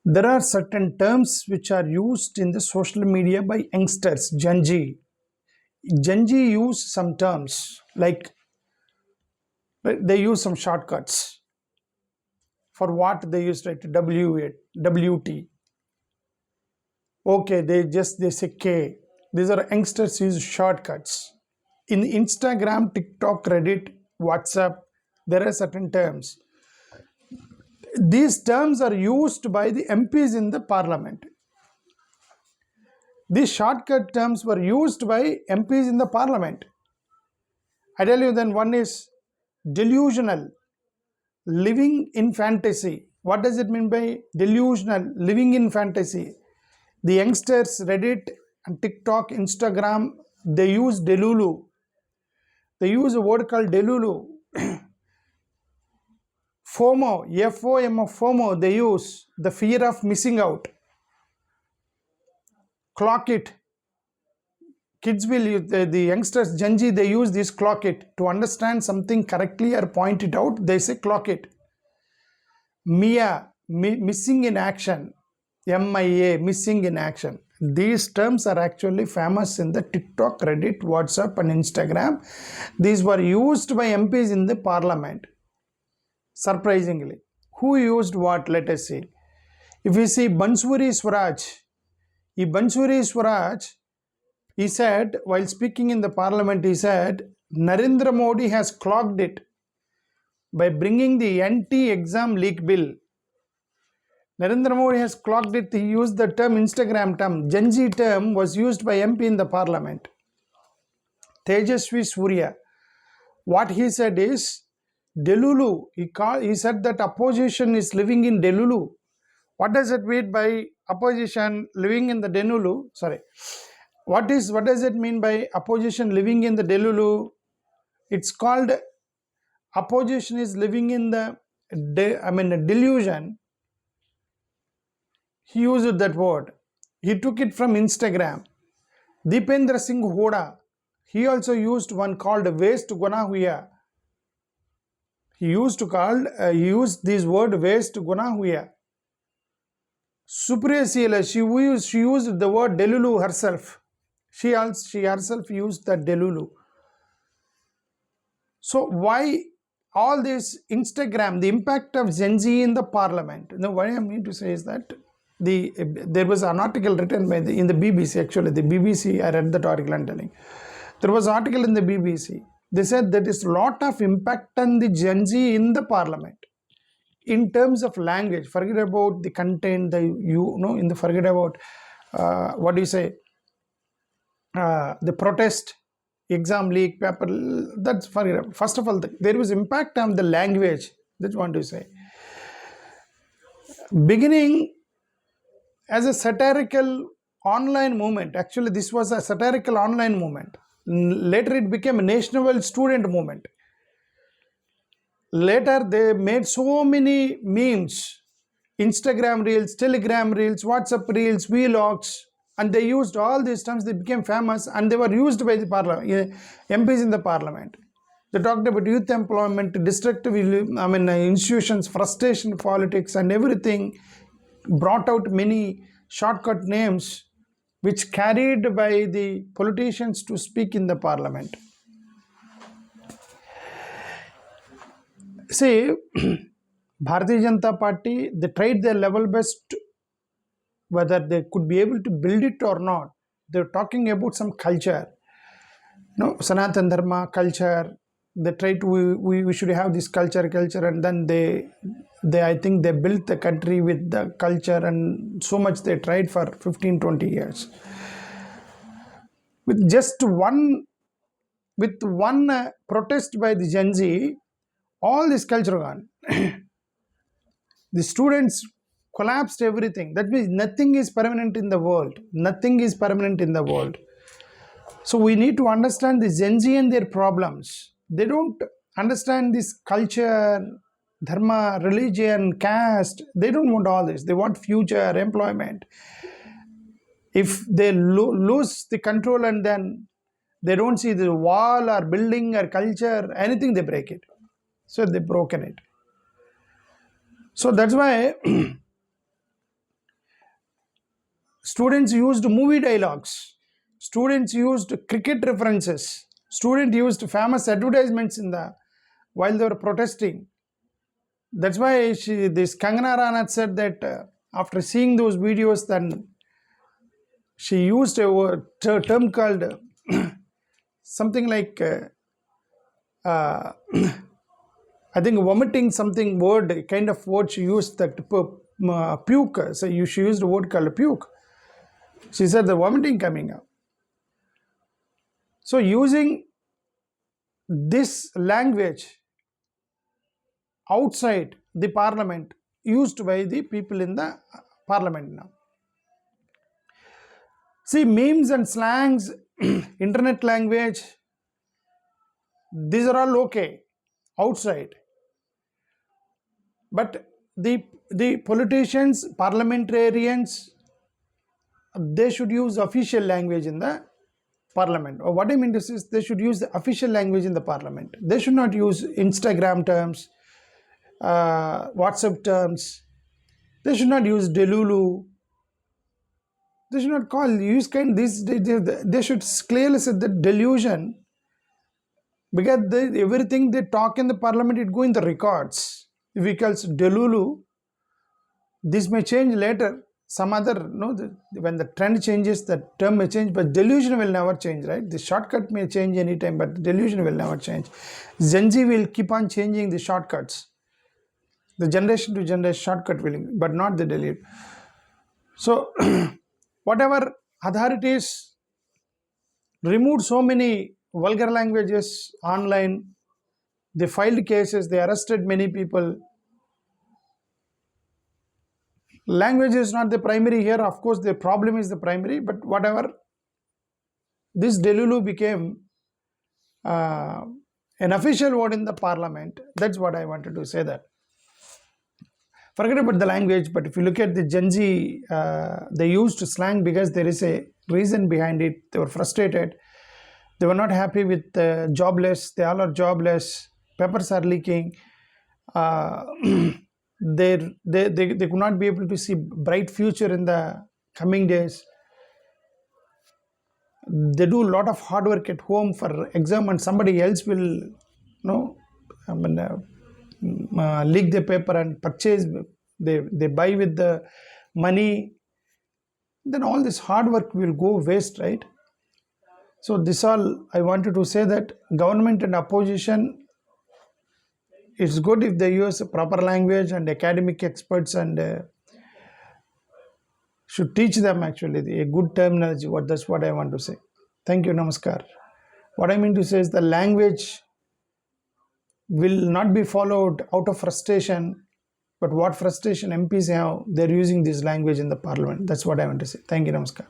There are certain terms which are used in the social media by youngsters, Genz. Genz use some terms like they use some shortcuts for what they use, like WT. Okay, they say K. These are youngsters use shortcuts. In Instagram, TikTok, Reddit, WhatsApp, there are certain terms. These terms are used by the MPs in the parliament. These shortcut terms were used by MPs in the parliament. I tell you, then one is delusional, living in fantasy. What does it mean by delusional, living in fantasy? The youngsters, Reddit and TikTok, Instagram, they use delulu. They use a word called delulu. FOMO, FOMO, FOMO, they use the fear of missing out. Clock it. Kids will use, the youngsters, Genz, they use this clock it. To understand something correctly or point it out, they say clock it. MIA, missing in action. MIA, missing in action. These terms are actually famous in the TikTok, Reddit, WhatsApp and Instagram. These were used by MPs in the parliament. Surprisingly. Who used what? Let us see. If we see Bansuri Swaraj, he said, while speaking in the parliament, he said, Narendra Modi has clocked it by bringing the anti-exam leak bill. Narendra Modi has clocked it. He used the term Instagram term. Genz term was used by MP in the parliament. Tejasvi Surya. What he said is, delulu. He said that opposition is living in delulu. What does it mean by opposition living in the delulu? Sorry. What does it mean by opposition living in the delulu? It's called opposition is living in the delusion. He used that word. He took it from Instagram. Deependra Singh Hoda, he also used one called waste guna huya. He used this word waste guna huya. Supriya Sila, she used the word delulu herself. She herself used that delulu. So why all this Instagram, the impact of Genz in the parliament? Now, what I mean to say is that there was an article written by in the BBC, actually the BBC, I read that article and telling. There was an article in the BBC. They said there is a lot of impact on the Genz in the parliament in terms of language. Forget about the content, forget about what do you say, the protest, exam leak, paper, that's forget about. First of all, there was impact on the language. That's what to say. Beginning as a satirical online movement. Actually, this was a satirical online movement. Later, it became a national student movement. Later, they made so many memes, Instagram reels, Telegram reels, WhatsApp reels, vlogs, and they used all these terms. They became famous, and they were used by the parliament, MPs in the parliament. They talked about youth employment, destructive, institutions, frustration, politics, and everything. Brought out many shortcut names which carried by the politicians to speak in the parliament. See, Bharatiya Janata Party, they tried their level best, whether they could be able to build it or not. They're talking about some culture, Sanatan Dharma, culture. They tried to, we should have this culture, and then they I think they built the country with the culture, and so much they tried for 15-20 years. With just one protest by the Genz, all this culture gone. The students collapsed everything. That means nothing is permanent in the world. Nothing is permanent in the world. So we need to understand the Genz and their problems. They don't understand this culture, dharma, religion, caste. They don't want all this. They want future, employment. If they lose the control and then they don't see the wall or building or culture, anything, they break it. So they've broken it. So that's why Students used movie dialogues. Students used cricket references. Students used famous advertisements while they were protesting. That's why this Kangana Ranaut said that after seeing those videos, then she used a term called something like I think vomiting something word, kind of word she used, that puke. So she used a word called puke. She said the vomiting coming up. So using this language outside the parliament, used by the people in the parliament now. See, memes and slangs, internet language, these are all okay outside. But the politicians, parliamentarians, they should use official language in the parliament. Or what I mean to say is, they should use the official language in the parliament. They should not use Instagram terms, WhatsApp terms. They should not use delulu. They should not use they should clearly say the delusion, because everything they talk in the parliament, it go in the records. If we call delulu, this may change later. Some other, when the trend changes, the term may change, but delusion will never change, right? The shortcut may change anytime, but delusion will never change. Genz will keep on changing the shortcuts. The generation to generation shortcut will, but not the delusion. So, whatever authorities removed so many vulgar languages online, they filed cases, they arrested many people. Language is not the primary here. Of course, the problem is the primary, but whatever, this delulu became an official word in the parliament. That's what I wanted to say that. Forget about the language, but if you look at the Gen Z, they used slang because there is a reason behind it. They were frustrated. They were not happy with jobless. They all are jobless. Papers are leaking. They could not be able to see bright future in the coming days. They do a lot of hard work at home for exam, and somebody else will leak the paper and purchase. They buy with the money. Then all this hard work will go waste, right? So this all I wanted to say, that government and opposition, it's good if they use proper language, and academic experts and should teach them actually a good terminology. That's what I want to say. Thank you. Namaskar. What I mean to say is, the language will not be followed out of frustration, but what frustration MPs have, they're using this language in the parliament. That's what I want to say. Thank you. Namaskar.